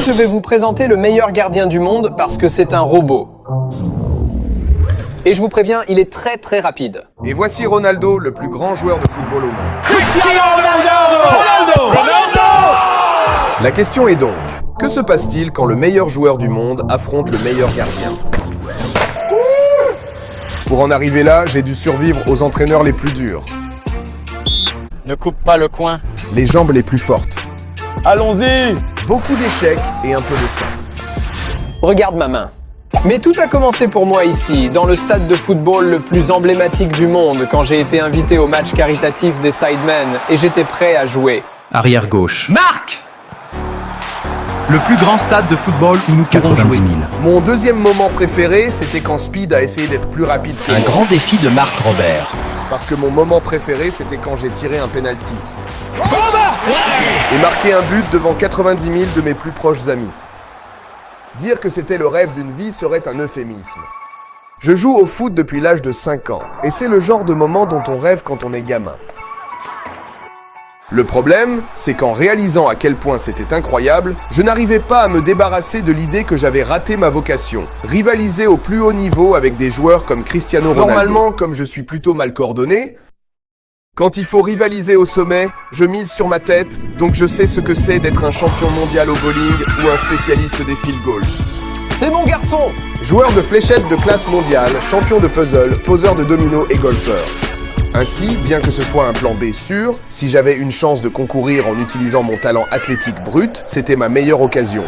je vais vous présenter le meilleur gardien du monde parce que c'est un robot. Et je vous préviens, il est très rapide. Et voici Ronaldo, le plus grand joueur de football au monde. Cristiano Ronaldo! La question est donc, que se passe-t-il quand le meilleur joueur du monde affronte le meilleur gardien? Pour en arriver là, j'ai dû survivre aux entraîneurs les plus durs, Ne coupe pas le coin. les jambes les plus fortes, Allons-y! beaucoup d'échecs et un peu de sang. Regarde ma main. Mais tout a commencé pour moi ici, dans le stade de football le plus emblématique du monde, quand j'ai été invité au match caritatif des Sidemen et j'étais prêt à jouer. Arrière gauche. Marc! Le plus grand stade de football où nous pourrons jouer. Mon deuxième moment préféré, c'était quand Speed a essayé d'être plus rapide que Un moi. grand défi de Marc Robert. Parce que mon moment préféré, c'était quand j'ai tiré un penalty. Et marqué un but devant 90 000 de mes plus proches amis. Dire que c'était le rêve d'une vie serait un euphémisme. Je joue au foot depuis l'âge de 5 ans, et c'est le genre de moment dont on rêve quand on est gamin. Le problème, c'est qu'en réalisant à quel point c'était incroyable, je n'arrivais pas à me débarrasser de l'idée que j'avais raté ma vocation, rivaliser au plus haut niveau avec des joueurs comme Cristiano Ronaldo. Normalement, comme je suis plutôt mal coordonné, quand il faut rivaliser au sommet, je mise sur ma tête, donc je sais ce que c'est d'être un champion mondial au bowling ou un spécialiste des field goals. C'est mon garçon! Joueur de fléchettes de classe mondiale, champion de puzzle, poseur de dominos et golfeur. Ainsi, bien que ce soit un plan B sûr, si j'avais une chance de concourir en utilisant mon talent athlétique brut, c'était ma meilleure occasion.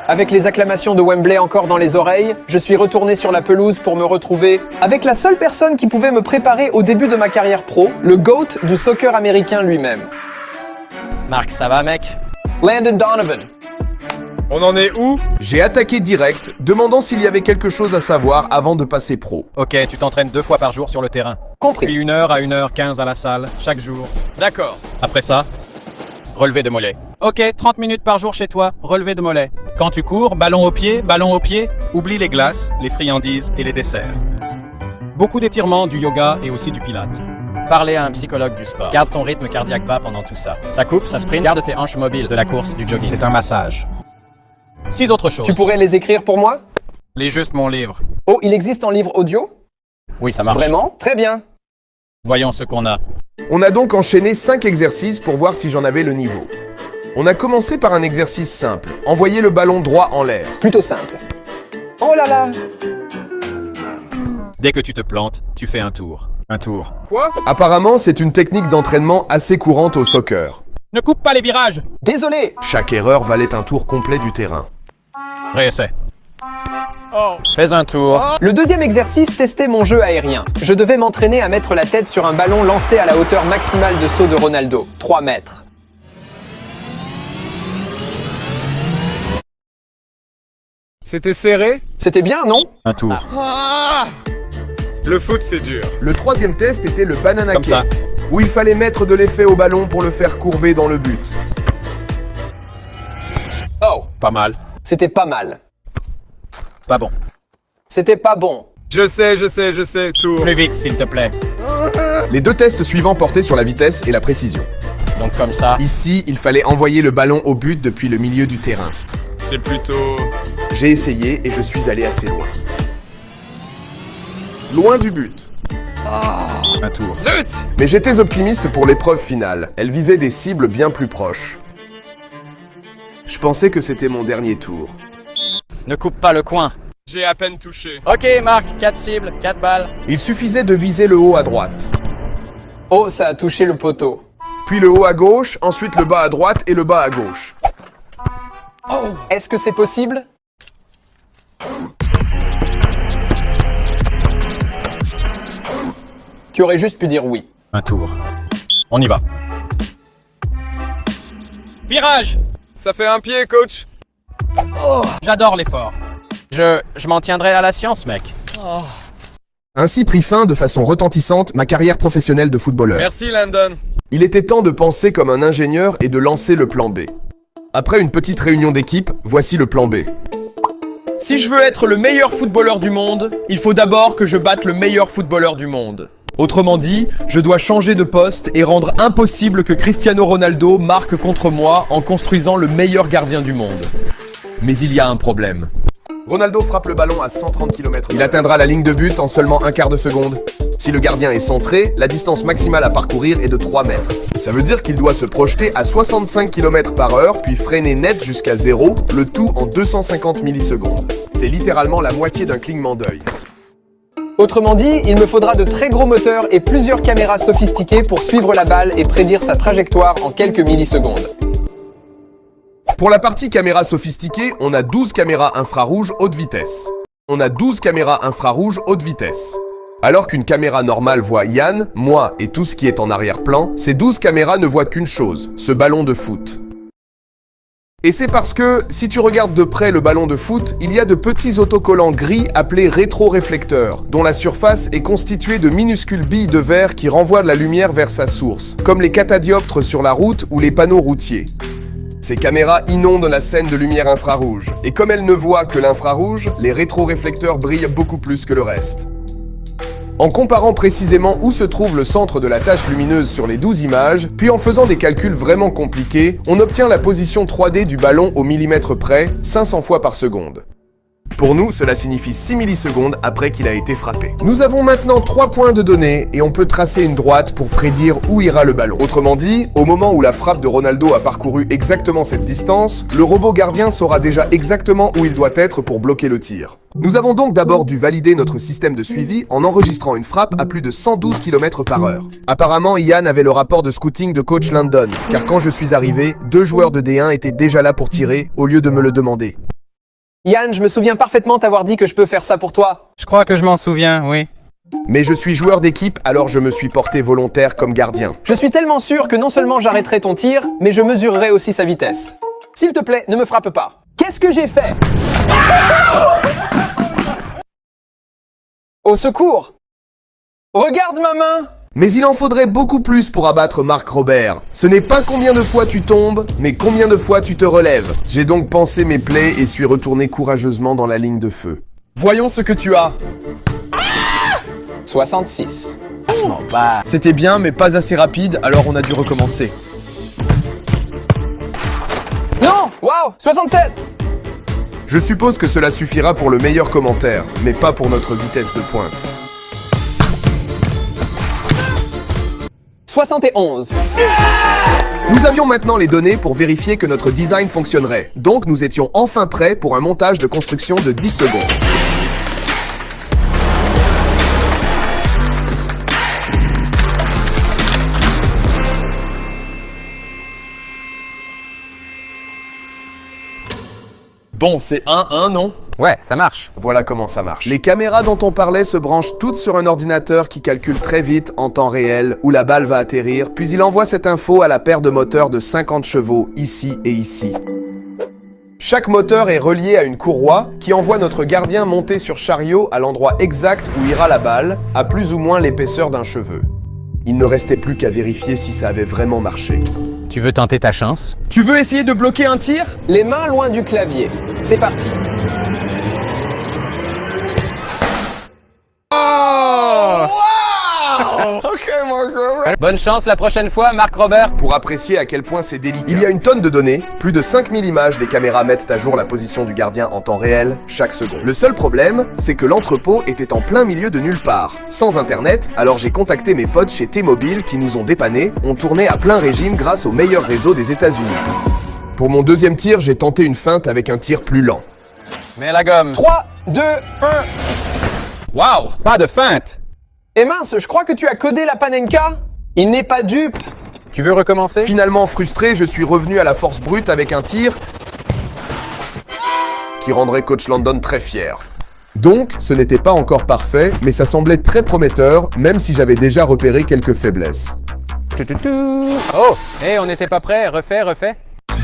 Avec les acclamations de Wembley encore dans les oreilles, je suis retourné sur la pelouse pour me retrouver avec la seule personne qui pouvait me préparer au début de ma carrière pro, le GOAT du soccer américain lui-même. Marc, ça va, mec? Landon Donovan. On en est où? J'ai attaqué direct, demandant s'il y avait quelque chose à savoir avant de passer pro. Ok, tu t'entraînes 2 fois par jour sur le terrain. Compris. Puis 1h à 1h15 à la salle, chaque jour. D'accord. Après ça, relevé de mollet. Ok, 30 minutes par jour chez toi, relevé de mollet. Quand tu cours, ballon au pied, oublie les glaces, les friandises et les desserts. Beaucoup d'étirements, du yoga et aussi du pilates. Parler à un psychologue du sport. Garde ton rythme cardiaque bas pendant tout ça. Ça coupe, ça sprint, garde tes hanches mobiles. De la course, du jogging. C'est un massage. 6 autres choses. Tu pourrais les écrire pour moi? Lis juste mon livre. Oh, il existe en livre audio? Oui, ça marche. Vraiment? Très bien. Voyons ce qu'on a. On a donc enchaîné 5 exercices pour voir si j'en avais le niveau. On a commencé par un exercice simple, envoyer le ballon droit en l'air. Plutôt simple. Oh là là! Dès que tu te plantes, tu fais un tour. Un tour. Quoi? Apparemment, c'est une technique d'entraînement assez courante au soccer. Ne coupe pas les virages! Désolé! Chaque erreur valait un tour complet du terrain. Réessaie. Fais un tour. Le deuxième exercice testait mon jeu aérien. Je devais m'entraîner à mettre la tête sur un ballon lancé à la hauteur maximale de saut de Ronaldo, 3 mètres. C'était serré? C'était bien, non? Un tour. Le foot, c'est dur. Le troisième test était le banana Comme ça. kick, où il fallait mettre de l'effet au ballon pour le faire courber dans le but. Oh, Pas mal. c'était pas mal. Pas bon. C'était pas bon. Je sais, tour. Plus vite, s'il te plaît. Les 2 tests suivants portaient sur la vitesse et la précision. Donc comme ça. Ici, il fallait envoyer le ballon au but depuis le milieu du terrain. C'est plutôt... J'ai essayé et je suis allé assez loin. Loin du but. Un tour. Zut! Mais j'étais optimiste pour l'épreuve finale. Elle visait des cibles bien plus proches. Je pensais que c'était mon dernier tour. Ne coupe pas le coin. J'ai à peine touché. Ok, Marc, 4 cibles, 4 balles. Il suffisait de viser le haut à droite, Oh, ça a touché le poteau. puis le haut à gauche, ensuite le bas à droite et le bas à gauche. Est-ce que c'est possible? Tu aurais juste pu dire oui. Un tour. On y va. Virage! Ça fait un pied, coach. J'adore l'effort. Je m'en tiendrai à la science, mec. Ainsi prit fin de façon retentissante ma carrière professionnelle de footballeur. Merci, Landon. Il était temps de penser comme un ingénieur et de lancer le plan B. Après une petite réunion d'équipe, voici le plan B. Si je veux être le meilleur footballeur du monde, il faut d'abord que je batte le meilleur footballeur du monde. Autrement dit, je dois changer de poste et rendre impossible que Cristiano Ronaldo marque contre moi en construisant le meilleur gardien du monde. Mais il y a un problème. Ronaldo frappe le ballon à 130 km/h. Il atteindra la ligne de but en seulement un quart de seconde. Si le gardien est centré, la distance maximale à parcourir est de 3 mètres. Ça veut dire qu'il doit se projeter à 65 km/h, puis freiner net jusqu'à 0, le tout en 250 millisecondes. C'est littéralement la moitié d'un clignement d'œil. Autrement dit, il me faudra de très gros moteurs et plusieurs caméras sophistiquées pour suivre la balle et prédire sa trajectoire en quelques millisecondes. Pour la partie caméra sophistiquée, on a 12 caméras infrarouges haute vitesse. Alors qu'une caméra normale voit Yann, moi et tout ce qui est en arrière-plan, ces 12 caméras ne voient qu'une chose, ce ballon de foot. Et c'est parce que, si tu regardes de près le ballon de foot, il y a de petits autocollants gris appelés rétroréflecteurs, dont la surface est constituée de minuscules billes de verre qui renvoient de la lumière vers sa source, comme les catadioptres sur la route ou les panneaux routiers. Ces caméras inondent la scène de lumière infrarouge, et comme elles ne voient que l'infrarouge, les rétroréflecteurs brillent beaucoup plus que le reste. En comparant précisément où se trouve le centre de la tache lumineuse sur les 12 images, puis en faisant des calculs vraiment compliqués, on obtient la position 3D du ballon au millimètre près, 500 fois par seconde. Pour nous, cela signifie 6 millisecondes après qu'il a été frappé. Nous avons maintenant 3 points de données et on peut tracer une droite pour prédire où ira le ballon. Autrement dit, au moment où la frappe de Ronaldo a parcouru exactement cette distance, le robot gardien saura déjà exactement où il doit être pour bloquer le tir. Nous avons donc d'abord dû valider notre système de suivi en enregistrant une frappe à plus de 112 km/h. Apparemment, Ian avait le rapport de scouting de coach Landon, car quand je suis arrivé, 2 joueurs de D1 étaient déjà là pour tirer, au lieu de me le demander. Yann, je me souviens parfaitement t'avoir dit que je peux faire ça pour toi. Je crois que je m'en souviens, oui. Mais je suis joueur d'équipe, alors je me suis porté volontaire comme gardien. Je suis tellement sûr que non seulement j'arrêterai ton tir, mais je mesurerai aussi sa vitesse. S'il te plaît, ne me frappe pas. Qu'est-ce que j'ai fait? Au secours! Regarde ma main! Mais il en faudrait beaucoup plus pour abattre Marc Robert. Ce n'est pas combien de fois tu tombes, mais combien de fois tu te relèves. J'ai donc pansé mes plaies et suis retourné courageusement dans la ligne de feu. Voyons ce que tu as. 66. C'était bien, mais pas assez rapide, alors on a dû recommencer. Non! Waouh! 67! Je suppose que cela suffira pour le meilleur commentaire, mais pas pour notre vitesse de pointe. 71. Nous avions maintenant les données pour vérifier que notre design fonctionnerait. Donc nous étions enfin prêts pour un montage de construction de 10 secondes. Bon, c'est 1-1, non? Ouais, ça marche. Voilà comment ça marche. Les caméras dont on parlait se branchent toutes sur un ordinateur qui calcule très vite, en temps réel, où la balle va atterrir, puis il envoie cette info à la paire de moteurs de 50 chevaux, ici et ici. Chaque moteur est relié à une courroie qui envoie notre gardien monter sur chariot à l'endroit exact où ira la balle, à plus ou moins l'épaisseur d'un cheveu. Il ne restait plus qu'à vérifier si ça avait vraiment marché. Tu veux tenter ta chance? Tu veux essayer de bloquer un tir? Les mains loin du clavier. C'est parti. Bonne chance la prochaine fois, Marc Robert. Pour apprécier à quel point c'est délicat, il y a une tonne de données, plus de 5000 images des caméras mettent à jour la position du gardien en temps réel, chaque seconde. Le seul problème, c'est que l'entrepôt était en plein milieu de nulle part. Sans internet, alors j'ai contacté mes potes chez T-Mobile qui nous ont dépannés, on tournait à plein régime grâce au meilleur réseau des États-Unis. Pour mon deuxième tir, j'ai tenté une feinte avec un tir plus lent. Mets la gomme. 3, 2, 1. Waouh! Pas de feinte. Et mince, je crois que tu as codé la Panenka. Il n'est pas dupe. Tu veux recommencer? Finalement frustré, je suis revenu à la force brute avec un tir qui rendrait coach Landon très fier. Donc, ce n'était pas encore parfait, mais ça semblait très prometteur, même si j'avais déjà repéré quelques faiblesses. Oh, on n'était pas prêt. Refais.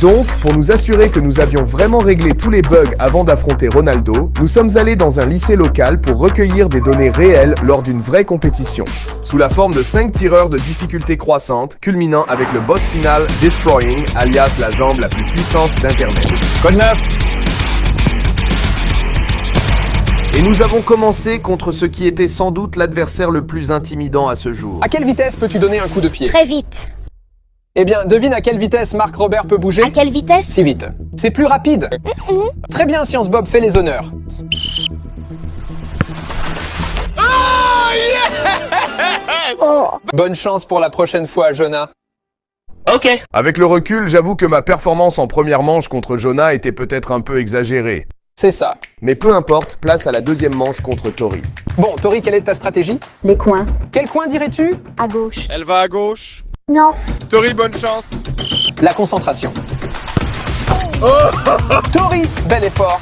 Donc, pour nous assurer que nous avions vraiment réglé tous les bugs avant d'affronter Ronaldo, nous sommes allés dans un lycée local pour recueillir des données réelles lors d'une vraie compétition, sous la forme de 5 tireurs de difficulté croissante, culminant avec le boss final Destroying, alias la jambe la plus puissante d'Internet. Code 9. Et nous avons commencé contre ce qui était sans doute l'adversaire le plus intimidant à ce jour. À quelle vitesse peux-tu donner un coup de pied? Très vite. Eh bien, devine à quelle vitesse Marc Robert peut bouger? À quelle vitesse? Si vite. C'est plus rapide. Très bien, Science Bob, fais les honneurs. Oh. Bonne chance pour la prochaine fois, Jonah. Avec le recul, j'avoue que ma performance en première manche contre Jonah était peut-être un peu exagérée. C'est ça. Mais peu importe, place à la deuxième manche contre Tori. Bon, Tori, quelle est ta stratégie? Les coins. Quel coin dirais-tu? À gauche. Elle va à gauche. Non. Tori, bonne chance. La concentration. Tori, bel effort.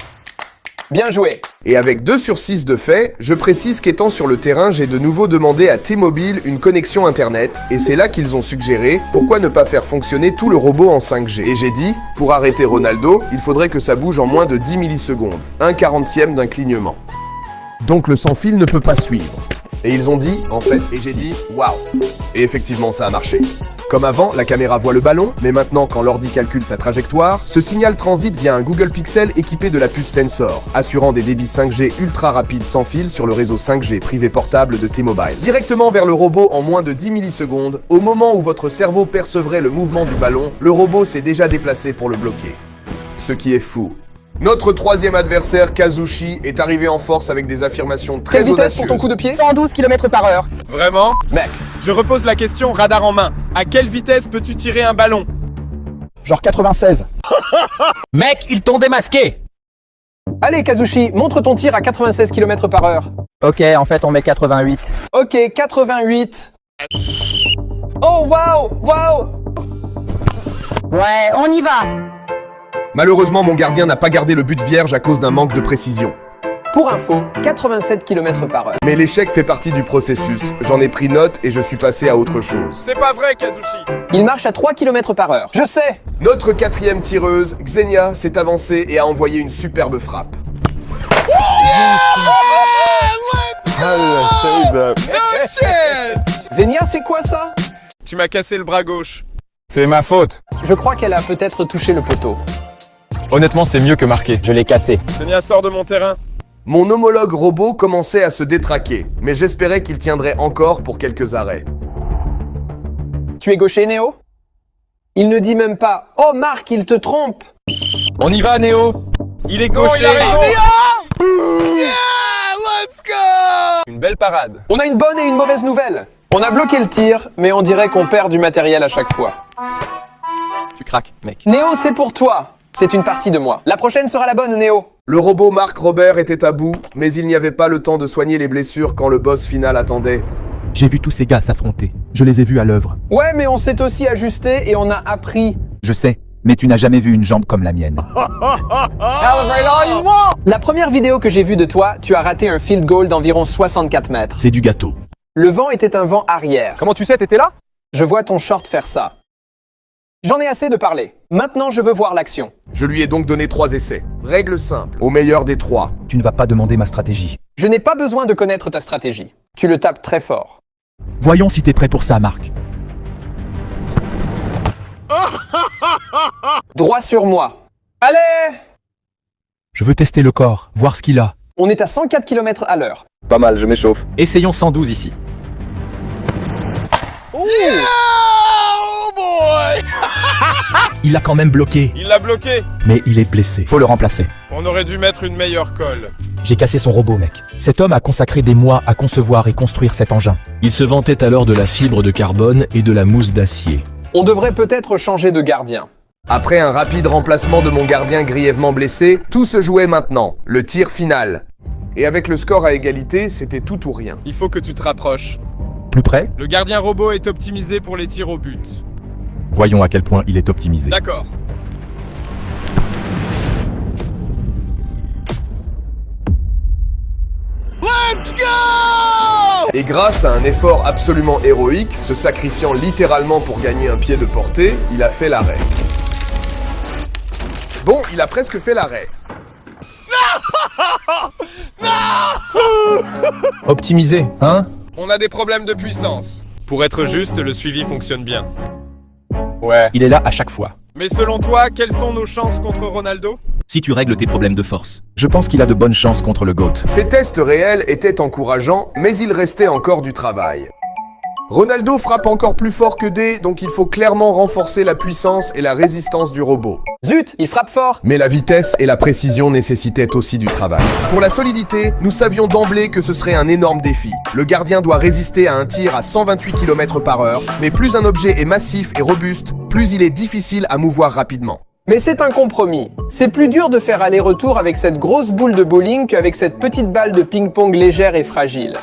Bien joué. Et avec 2 sur 6 de fait, je précise qu'étant sur le terrain, j'ai de nouveau demandé à T-Mobile une connexion internet, et c'est là qu'ils ont suggéré pourquoi ne pas faire fonctionner tout le robot en 5G. Et j'ai dit, pour arrêter Ronaldo, il faudrait que ça bouge en moins de 10 millisecondes, 1/40e d'un clignement. Donc le sans-fil ne peut pas suivre. Et ils ont dit, en fait, et j'ai dit, waouh. Et effectivement, ça a marché. Comme avant, la caméra voit le ballon, mais maintenant, quand l'ordi calcule sa trajectoire, ce signal transite via un Google Pixel équipé de la puce Tensor, assurant des débits 5G ultra rapides sans fil sur le réseau 5G privé portable de T-Mobile. Directement vers le robot en moins de 10 millisecondes, au moment où votre cerveau percevrait le mouvement du ballon, le robot s'est déjà déplacé pour le bloquer. Ce qui est fou. Notre troisième adversaire, Kazushi, est arrivé en force avec des affirmations très Quelle vitesse audacieuses. pour ton coup de pied? 112 km/h. Vraiment? Mec, Je repose la question, radar en main. À quelle vitesse peux-tu tirer un ballon? Genre 96. Mec, ils t'ont démasqué. allez Kazushi, montre ton tir à 96 km/h. Ok, en fait, on met 88. Ok, 88. Oh, waouh, waouh. Ouais, on y va. Malheureusement, mon gardien n'a pas gardé le but vierge à cause d'un manque de précision. Pour info, 87 km/h. Mais l'échec fait partie du processus. J'en ai pris note et je suis passé à autre chose. C'est pas vrai, Kazushi. Il marche à 3 km/h. Je sais. Notre quatrième tireuse, Xenia, s'est avancée et a envoyé une superbe frappe. Xenia, c'est quoi ça? Tu m'as cassé le bras gauche. C'est ma faute. Je crois qu'elle a peut-être touché le poteau. Honnêtement, c'est mieux que marqué. Je l'ai cassé. Xenia, sort de mon terrain. Mon homologue robot commençait à se détraquer, mais j'espérais qu'il tiendrait encore pour quelques arrêts. Tu es gaucher, Néo? Il ne dit même pas « Oh Marc, il te trompe !» On y va, Néo. Il est gaucher. il a raison. Une belle parade. On a une bonne et une mauvaise nouvelle. On a bloqué le tir, mais on dirait qu'on perd du matériel à chaque fois. Tu craques, mec. Néo, c'est pour toi. C'est une partie de moi. La prochaine sera la bonne, Néo. Le robot Marc Robert était à bout, mais il n'y avait pas le temps de soigner les blessures quand le boss final attendait. J'ai vu tous ces gars s'affronter. Je les ai vus à l'œuvre. Ouais, mais on s'est aussi ajusté et on a appris. Je sais, mais tu n'as jamais vu une jambe comme la mienne. La première vidéo que j'ai vue de toi, tu as raté un field goal d'environ 64 mètres. C'est du gâteau. Le vent était un vent arrière. Comment tu sais, t'étais là? Je vois ton short faire ça. J'en ai assez de parler. Maintenant, je veux voir l'action. Je lui ai donc donné 3 essais. Règle simple, au meilleur des 3. Tu ne vas pas demander ma stratégie. Je n'ai pas besoin de connaître ta stratégie. Tu le tapes très fort. Voyons si t'es prêt pour ça, Marc. Droit sur moi. Allez! Je veux tester le corps, voir ce qu'il a. On est à 104 km à l'heure. Pas mal, je m'échauffe. Essayons 112 ici. Oh boy! Il a quand même bloqué, Il l'a bloqué. mais il est blessé. Faut le remplacer. On aurait dû mettre une meilleure colle. J'ai cassé son robot, mec. Cet homme a consacré des mois à concevoir et construire cet engin. Il se vantait alors de la fibre de carbone et de la mousse d'acier. On devrait peut-être changer de gardien. Après un rapide remplacement de mon gardien grièvement blessé, tout se jouait maintenant, le tir final. Et avec le score à égalité, c'était tout ou rien. Il faut que tu te rapproches. Plus près? Le gardien robot est optimisé pour les tirs au but. Voyons à quel point il est optimisé. D'accord. Et grâce à un effort absolument héroïque, se sacrifiant littéralement pour gagner un pied de portée, il a fait l'arrêt. Bon, il a presque fait l'arrêt. Optimisé, hein? On a des problèmes de puissance. Pour être juste, le suivi fonctionne bien. Ouais. Il est là à chaque fois. Mais selon toi, quelles sont nos chances contre Ronaldo? si tu règles tes problèmes de force. Je pense qu'il a de bonnes chances contre le GOAT. Ces tests réels étaient encourageants, mais il restait encore du travail. Ronaldo frappe encore plus fort que D, donc il faut clairement renforcer la puissance et la résistance du robot. Zut, il frappe fort. Mais la vitesse et la précision nécessitaient aussi du travail. Pour la solidité, nous savions d'emblée que ce serait un énorme défi. Le gardien doit résister à un tir à 128 km/h, mais plus un objet est massif et robuste, plus il est difficile à mouvoir rapidement. Mais c'est un compromis. C'est plus dur de faire aller-retour avec cette grosse boule de bowling qu'avec cette petite balle de ping-pong légère et fragile.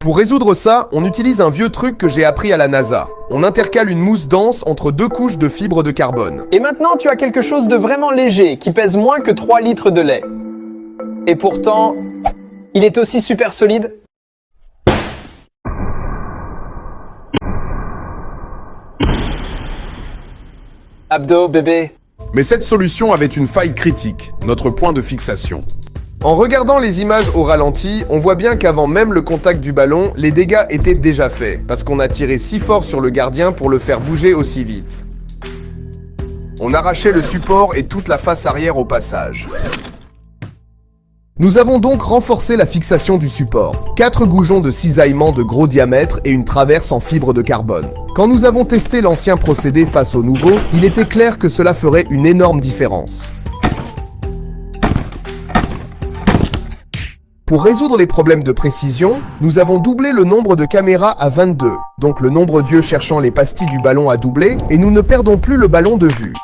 Pour résoudre ça, on utilise un vieux truc que j'ai appris à la NASA. On intercale une mousse dense entre 2 couches de fibres de carbone. Et maintenant, tu as quelque chose de vraiment léger, qui pèse moins que 3 litres de lait. Et pourtant, il est aussi super solide. Abdo, bébé. Mais cette solution avait une faille critique, notre point de fixation. En regardant les images au ralenti, on voit bien qu'avant même le contact du ballon, les dégâts étaient déjà faits, parce qu'on a tiré si fort sur le gardien pour le faire bouger aussi vite. On arrachait le support et toute la face arrière au passage. Nous avons donc renforcé la fixation du support. 4 goujons de cisaillement de gros diamètre et une traverse en fibre de carbone. Quand nous avons testé l'ancien procédé face au nouveau, il était clair que cela ferait une énorme différence. Pour résoudre les problèmes de précision, nous avons doublé le nombre de caméras à 22, donc le nombre d'yeux cherchant les pastilles du ballon a doublé, et nous ne perdons plus le ballon de vue.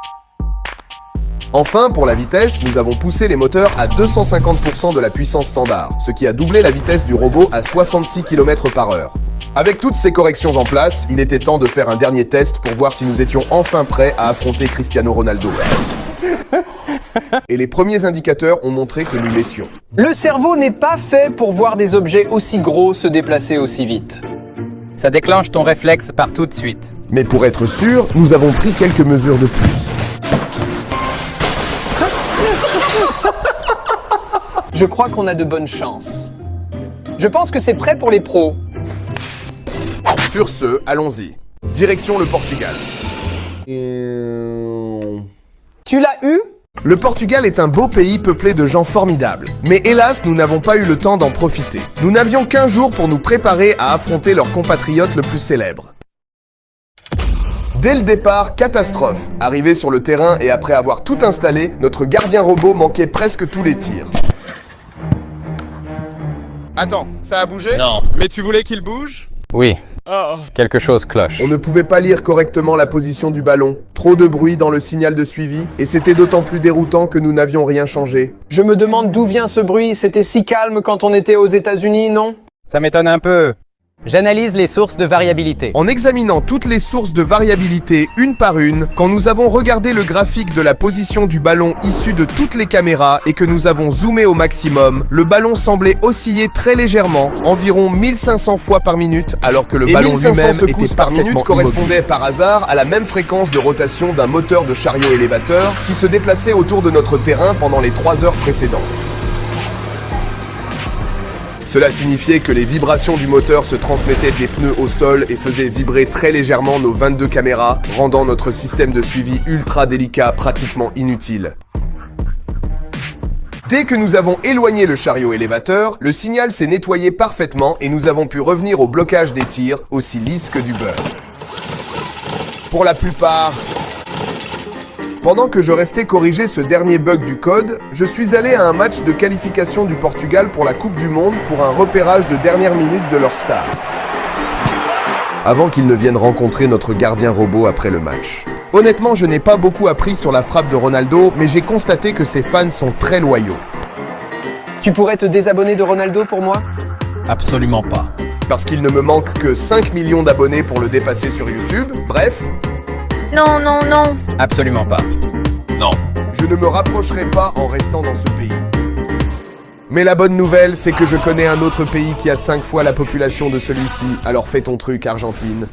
Enfin, pour la vitesse, nous avons poussé les moteurs à 250% de la puissance standard, ce qui a doublé la vitesse du robot à 66 km/h. Avec toutes ces corrections en place, il était temps de faire un dernier test pour voir si nous étions enfin prêts à affronter Cristiano Ronaldo. Et les premiers indicateurs ont montré que nous l'étions. Le cerveau n'est pas fait pour voir des objets aussi gros se déplacer aussi vite. Ça déclenche ton réflexe par tout de suite. Mais pour être sûr, nous avons pris quelques mesures de plus. Je crois qu'on a de bonnes chances. Je pense que c'est prêt pour les pros. Sur ce, allons-y. Direction le Portugal. Tu l'as eu ? Le Portugal est un beau pays peuplé de gens formidables. Mais hélas, nous n'avons pas eu le temps d'en profiter. Nous n'avions qu'un jour pour nous préparer à affronter leur compatriote le plus célèbre. Dès le départ, catastrophe. Arrivé sur le terrain et après avoir tout installé, notre gardien robot manquait presque tous les tirs. Attends, ça a bougé? Non. Mais tu voulais qu'il bouge? Oui. Quelque chose cloche. On ne pouvait pas lire correctement la position du ballon, trop de bruit dans le signal de suivi, et c'était d'autant plus déroutant que nous n'avions rien changé. Je me demande d'où vient ce bruit, c'était si calme quand on était aux États-Unis, non ? Ça m'étonne un peu. J'analyse les sources de variabilité. En examinant toutes les sources de variabilité une par une, quand nous avons regardé le graphique de la position du ballon issu de toutes les caméras et que nous avons zoomé au maximum, le ballon semblait osciller très légèrement, environ 1500 fois par minute, alors que le ballon lui-même était par minute correspondait par hasard à la même fréquence de rotation d'un moteur de chariot élévateur qui se déplaçait autour de notre terrain pendant les 3 heures précédentes. Cela signifiait que les vibrations du moteur se transmettaient des pneus au sol et faisaient vibrer très légèrement nos 22 caméras, rendant notre système de suivi ultra délicat pratiquement inutile. Dès que nous avons éloigné le chariot élévateur, le signal s'est nettoyé parfaitement et nous avons pu revenir au blocage des tirs, aussi lisse que du beurre. Pour la plupart... Pendant que je restais corriger ce dernier bug du code, je suis allé à un match de qualification du Portugal pour la Coupe du Monde pour un repérage de dernière minute de leur star. Avant qu'ils ne viennent rencontrer notre gardien robot après le match. Honnêtement, je n'ai pas beaucoup appris sur la frappe de Ronaldo, mais j'ai constaté que ses fans sont très loyaux. Tu pourrais te désabonner de Ronaldo pour moi ? Absolument pas. Parce qu'il ne me manque que 5 millions d'abonnés pour le dépasser sur YouTube, bref... Non, non, non. Absolument pas. Non. Je ne me rapprocherai pas en restant dans ce pays. Mais la bonne nouvelle, c'est que je connais un autre pays qui a 5 fois la population de celui-ci, alors fais ton truc, Argentine.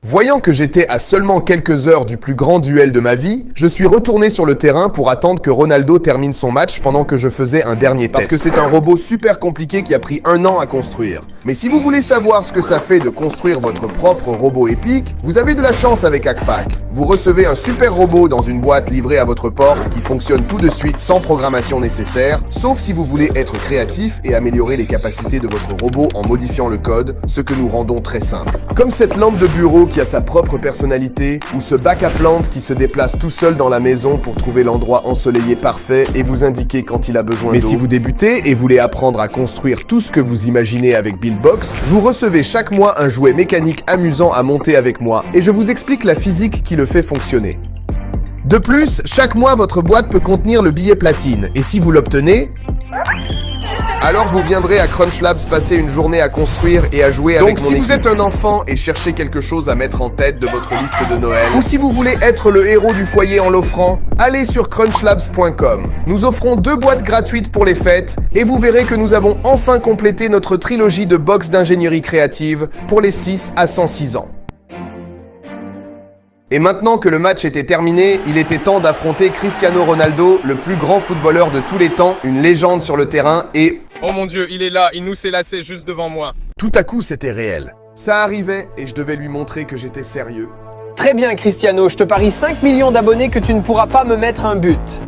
Voyant que j'étais à seulement quelques heures du plus grand duel de ma vie, je suis retourné sur le terrain pour attendre que Ronaldo termine son match pendant que je faisais un dernier test. Parce que c'est un robot super compliqué qui a pris 1 an à construire. Mais si vous voulez savoir ce que ça fait de construire votre propre robot épique, vous avez de la chance avec Hackpack. Vous recevez un super robot dans une boîte livrée à votre porte qui fonctionne tout de suite sans programmation nécessaire, sauf si vous voulez être créatif et améliorer les capacités de votre robot en modifiant le code, ce que nous rendons très simple. Comme cette lampe de bureau qui a sa propre personnalité, ou ce bac à plantes qui se déplace tout seul dans la maison pour trouver l'endroit ensoleillé parfait et vous indiquer quand il a besoin d'eau. Mais si vous débutez et voulez apprendre à construire tout ce que vous imaginez avec Buildbox, vous recevez chaque mois un jouet mécanique amusant à monter avec moi, et je vous explique la physique qui le fait fonctionner. De plus, chaque mois votre boîte peut contenir le billet platine, et si vous l'obtenez, alors vous viendrez à Crunch Labs passer une journée à construire et à jouer avec mon équipe. Donc si vous êtes un enfant et cherchez quelque chose à mettre en tête de votre liste de Noël, ou si vous voulez être le héros du foyer en l'offrant, allez sur crunchlabs.com. Nous offrons 2 boîtes gratuites pour les fêtes, et vous verrez que nous avons enfin complété notre trilogie de box d'ingénierie créative pour les 6 à 106 ans. Et maintenant que le match était terminé, il était temps d'affronter Cristiano Ronaldo, le plus grand footballeur de tous les temps, une légende sur le terrain et... Oh mon Dieu, il est là, il nous s'est lassé juste devant moi. Tout à coup, c'était réel. Ça arrivait et je devais lui montrer que j'étais sérieux. Très bien, Cristiano, je te parie 5 millions d'abonnés que tu ne pourras pas me mettre un but.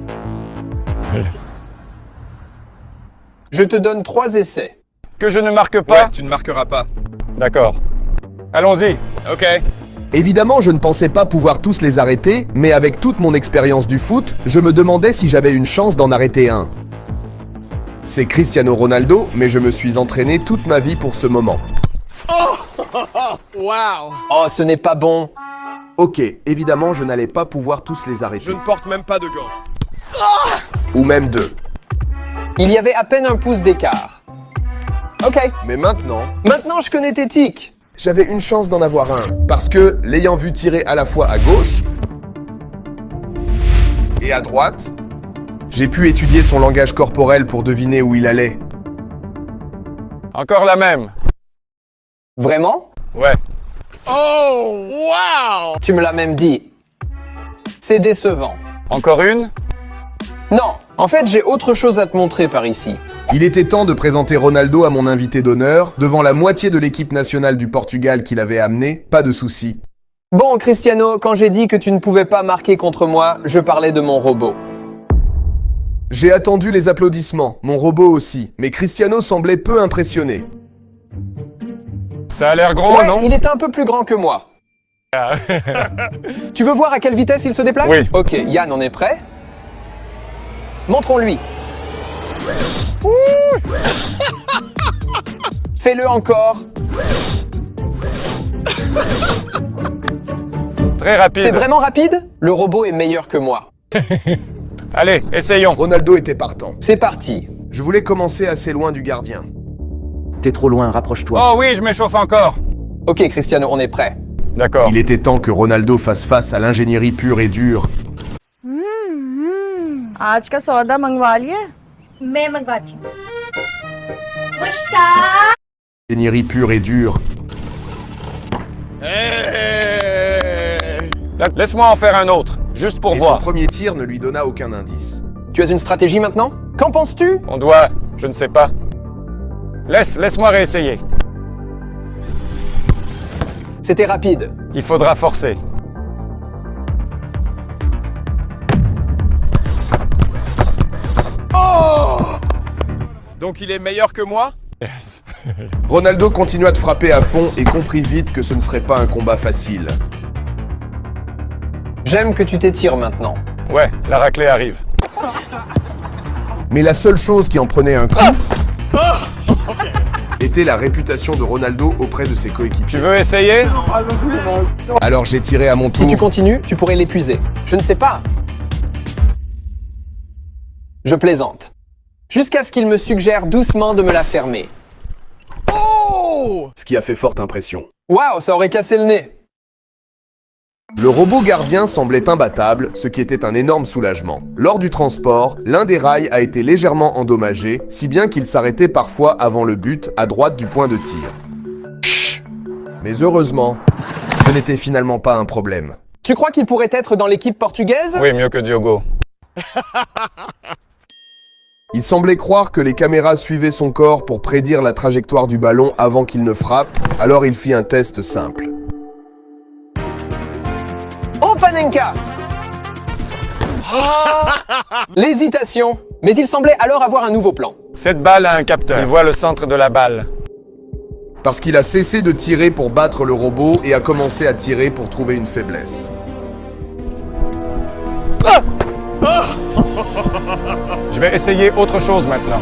Je te donne 3 essais. Que je ne marque pas? Ouais, tu ne marqueras pas. D'accord. Allons-y. Ok. Évidemment, je ne pensais pas pouvoir tous les arrêter, mais avec toute mon expérience du foot, je me demandais si j'avais une chance d'en arrêter un. C'est Cristiano Ronaldo, mais je me suis entraîné toute ma vie pour ce moment. Waouh. Oh, ce n'est pas bon. Ok, évidemment, je n'allais pas pouvoir tous les arrêter. Je ne porte même pas de gants. Ou même 2. Il y avait à peine un pouce d'écart. Ok. Mais maintenant, Maintenant, je connais tes tics. j'avais une chance d'en avoir un, parce que, l'ayant vu tirer à la fois à gauche et à droite, j'ai pu étudier son langage corporel pour deviner où il allait. Encore la même. Vraiment? Ouais. Oh, wow. Tu me l'as même dit. C'est décevant. Encore une? Non, en fait, j'ai autre chose à te montrer par ici. Il était temps de présenter Ronaldo à mon invité d'honneur, devant la moitié de l'équipe nationale du Portugal qu'il avait amené, pas de souci. Bon, Cristiano, quand j'ai dit que tu ne pouvais pas marquer contre moi, je parlais de mon robot. J'ai attendu les applaudissements, mon robot aussi, mais Cristiano semblait peu impressionné. Ça a l'air gros, Ouais, non? il est un peu plus grand que moi. Tu veux voir à quelle vitesse il se déplace? Oui. Ok, Yann, on est prêt? Montrons-lui. Fais-le encore. Très rapide. C'est vraiment rapide? Le robot est meilleur que moi. Allez, essayons. Ronaldo était partant. C'est parti. Je voulais commencer assez loin du gardien. T'es trop loin, rapproche-toi. Oh oui, je m'échauffe encore. Ok, Cristiano, on est prêt. D'accord. Il était temps que Ronaldo fasse face à l'ingénierie pure et dure. आज का सौदा मंगवा लिया? मैं मंगवाती हूँ। Ingénierie pure et dure. Laisse-moi en faire un autre, juste pour Et son voir. premier tir ne lui donna aucun indice. Tu as une stratégie maintenant? Qu'en penses-tu? On doit... je ne sais pas. Laisse-moi réessayer. C'était rapide. Il faudra forcer. Donc il est meilleur que moi? Yes. Ronaldo continua de frapper à fond et comprit vite que ce ne serait pas un combat facile. J'aime que tu t'étires maintenant. Ouais, la raclée arrive. Mais la seule chose qui en prenait un coup était la réputation de Ronaldo auprès de ses Tu coéquipiers. veux essayer? Alors j'ai tiré à mon tour. Si tu continues, tu pourrais l'épuiser. Je ne sais pas. Je plaisante. Jusqu'à ce qu'il me suggère doucement de me la fermer. Ce qui a fait forte impression. Waouh, ça aurait cassé le nez. Le robot gardien semblait imbattable, ce qui était un énorme soulagement. Lors du transport, l'un des rails a été légèrement endommagé, si bien qu'il s'arrêtait parfois avant le but, à droite du point de tir. Mais heureusement, Ce n'était finalement pas un problème. Tu crois qu'il pourrait être dans l'équipe portugaise? Oui, mieux que Diogo. Il semblait croire que les caméras suivaient son corps pour prédire la trajectoire du ballon avant qu'il ne frappe, alors il fit un test simple. Oh, Panenka! L'hésitation. Mais il semblait alors avoir un nouveau plan. Cette balle a un capteur. Il voit le centre de la balle. Parce qu'il a cessé de tirer pour battre le robot et a commencé à tirer pour trouver une faiblesse. Je vais essayer autre chose maintenant.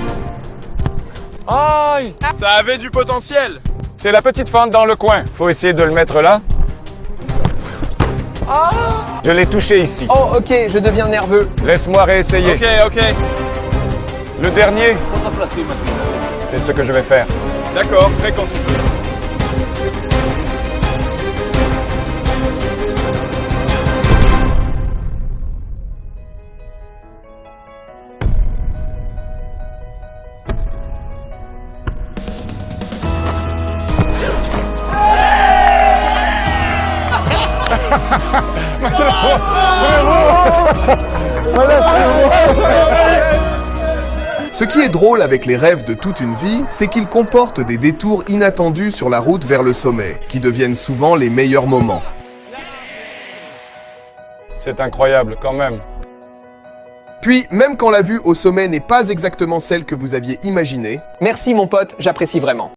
Aïe! Ça avait du potentiel! C'est la petite fente dans le coin. Faut essayer de le mettre là. Je l'ai touché ici. Oh, ok, je deviens nerveux. Laisse-moi réessayer. Ok. Le dernier, c'est ce que je vais faire. D'accord, prêt quand tu veux. Ce qui est drôle avec les rêves de toute une vie, c'est qu'ils comportent des détours inattendus sur la route vers le sommet, qui deviennent souvent les meilleurs moments. C'est incroyable quand même. Puis, même quand la vue au sommet n'est pas exactement celle que vous aviez imaginée, Merci mon pote, j'apprécie vraiment.